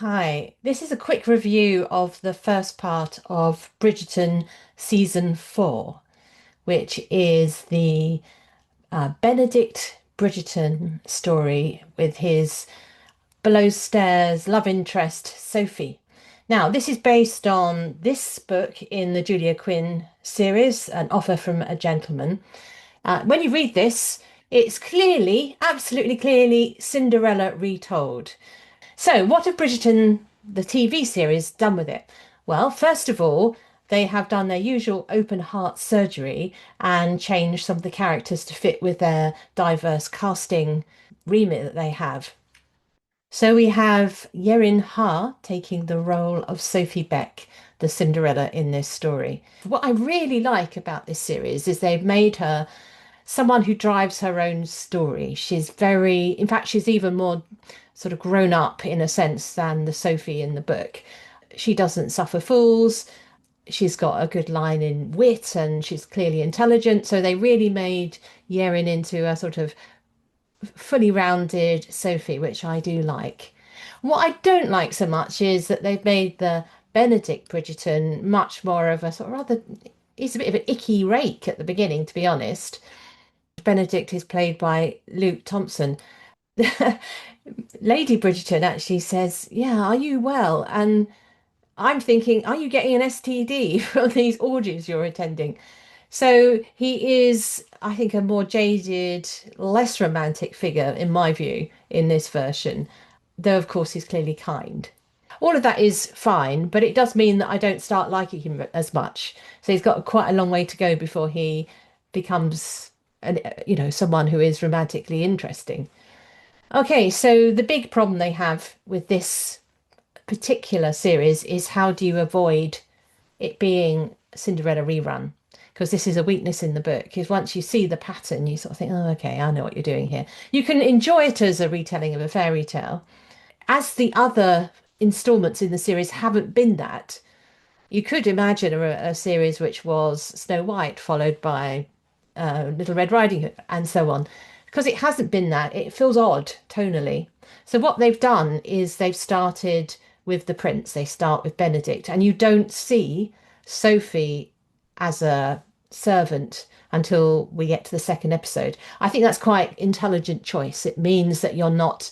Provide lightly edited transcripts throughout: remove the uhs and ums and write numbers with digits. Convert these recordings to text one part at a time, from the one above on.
Hi, this is a quick review of the first part of Bridgerton season 4, which is the Benedict Bridgerton story with his below stairs love interest Sophie. Now, this is based on this book in the Julia Quinn series, An Offer from a Gentleman. When you read this, it's clearly, absolutely clearly, Cinderella retold. So, what have Bridgerton, the TV series, done with it? Well, first of all, they have done their usual open heart surgery and changed some of the characters to fit with their diverse casting remit that they have. So we have Yerin Ha taking the role of Sophie Beck, the Cinderella in this story. What I really like about this series is they've made her someone who drives her own story. She's very, in fact, she's even more sort of grown up in a sense than the Sophie in the book. She doesn't suffer fools. She's got a good line in wit and she's clearly intelligent. So they really made Yerin into a sort of fully rounded Sophie, which I do like. What I don't like so much is that they've made the Benedict Bridgerton much more of a sort of rather, he's a bit of an icky rake at the beginning, to be honest. Benedict is played by Luke Thompson. Lady Bridgerton actually says, "Yeah, are you well?" And I'm thinking, are you getting an STD from these orgies you're attending? So he is, I think, a more jaded, less romantic figure, in my view, in this version, though, of course, he's clearly kind. All of that is fine, but it does mean that I don't start liking him as much. So he's got quite a long way to go before he becomes, someone who is romantically interesting. Okay, so the big problem they have with this particular series is how do you avoid it being Cinderella rerun? Because this is a weakness in the book. Because once you see the pattern, you sort of think, oh, okay, I know what you're doing here. You can enjoy it as a retelling of a fairy tale. As the other installments in the series haven't been that, you could imagine a series which was Snow White followed by Little Red Riding Hood and so on. Because it hasn't been that, it feels odd tonally. So what they've done is they've started with the prince. They start with Benedict, and you don't see Sophie as a servant until we get to the second episode. I think that's quite intelligent choice. It means that you're not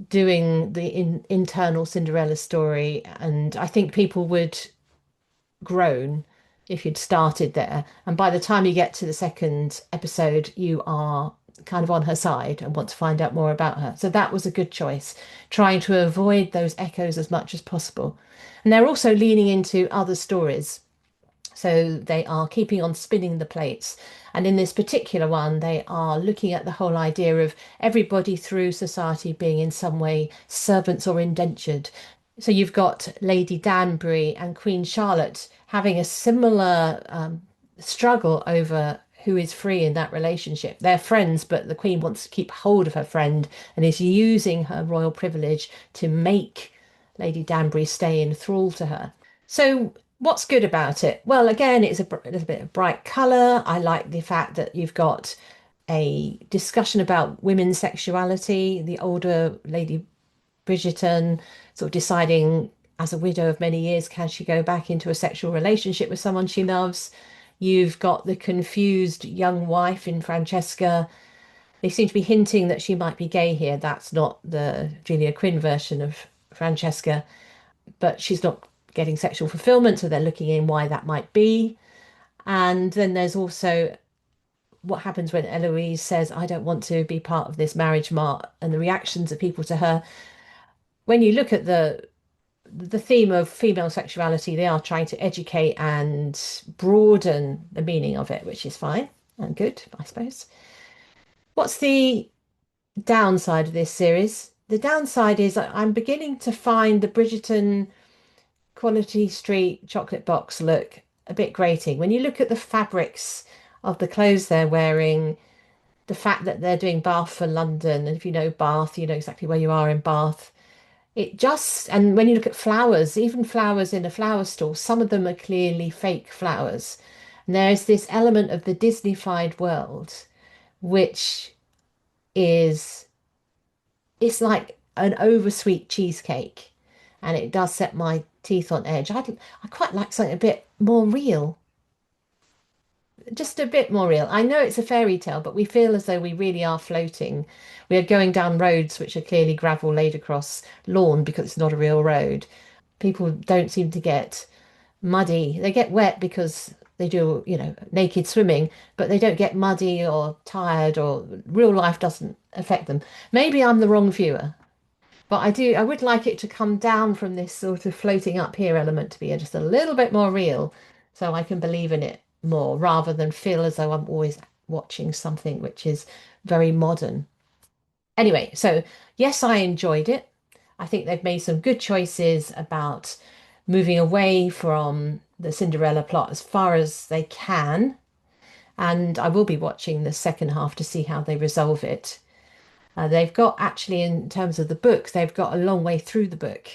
doing the internal Cinderella story, and I think people would groan if you'd started there. And by the time you get to the second episode, you are kind of on her side and want to find out more about her. So that was a good choice, trying to avoid those echoes as much as possible. And they're also leaning into other stories. So they are keeping on spinning the plates. And in this particular one, they are looking at the whole idea of everybody through society being in some way servants or indentured. So you've got Lady Danbury and Queen Charlotte having a similar struggle over who is free in that relationship. They're friends, but the Queen wants to keep hold of her friend and is using her royal privilege to make Lady Danbury stay in thrall to her. So what's good about it? Well, again, it's a little bit of bright colour. I like the fact that you've got a discussion about women's sexuality. The older Lady Bridgerton sort of deciding as a widow of many years, can she go back into a sexual relationship with someone she loves? You've got the confused young wife in Francesca. They seem to be hinting that she might be gay here. That's not the Julia Quinn version of Francesca, but she's not getting sexual fulfillment, so they're looking in why that might be. And then there's also what happens when Eloise says, I don't want to be part of this marriage mart, and the reactions of people to her. When you look at the theme of female sexuality, they are trying to educate and broaden the meaning of it, which is fine and good, I suppose. What's the downside of this series? The downside is I'm beginning to find the Bridgerton Quality Street chocolate box look a bit grating. When you look at the fabrics of the clothes they're wearing, the fact that they're doing Bath for London, and if you know Bath, you know exactly where you are in Bath. It just, and when you look at flowers, even flowers in a flower store, some of them are clearly fake flowers. And there's this element of the Disneyfied world, which is, it's like an oversweet cheesecake. and it does set my teeth on edge. I quite like something a bit more real, just a bit more real. I know it's a fairy tale, but we feel as though we really are floating. We are going down roads which are clearly gravel laid across lawn because it's not a real road. People don't seem to get muddy. They get wet because they do, naked swimming, but they don't get muddy or tired, or real life doesn't affect them. Maybe I'm the wrong viewer, but I would like it to come down from this sort of floating up here element to be just a little bit more real so I can believe in it more rather than feel as though I'm always watching something which is very modern. Anyway, so yes, I enjoyed it. I think they've made some good choices about moving away from the Cinderella plot as far as they can. And I will be watching the second half to see how they resolve it. They've got actually, in terms of the book, they've got a long way through the book.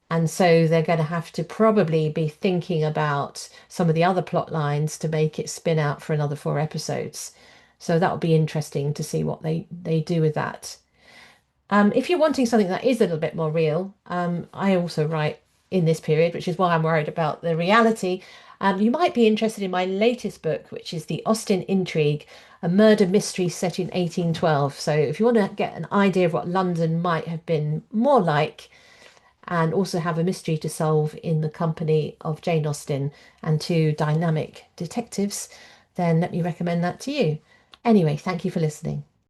And so they're going to have to probably be thinking about some of the other plot lines to make it spin out for another 4 episodes. So that'll be interesting to see what they do with that. If you're wanting something that is a little bit more real, I also write in this period, which is why I'm worried about the reality. You might be interested in my latest book, which is The Austen Intrigue, a murder mystery set in 1812. So if you want to get an idea of what London might have been more like, and also have a mystery to solve in the company of Jane Austen and two dynamic detectives, then let me recommend that to you. Anyway, thank you for listening.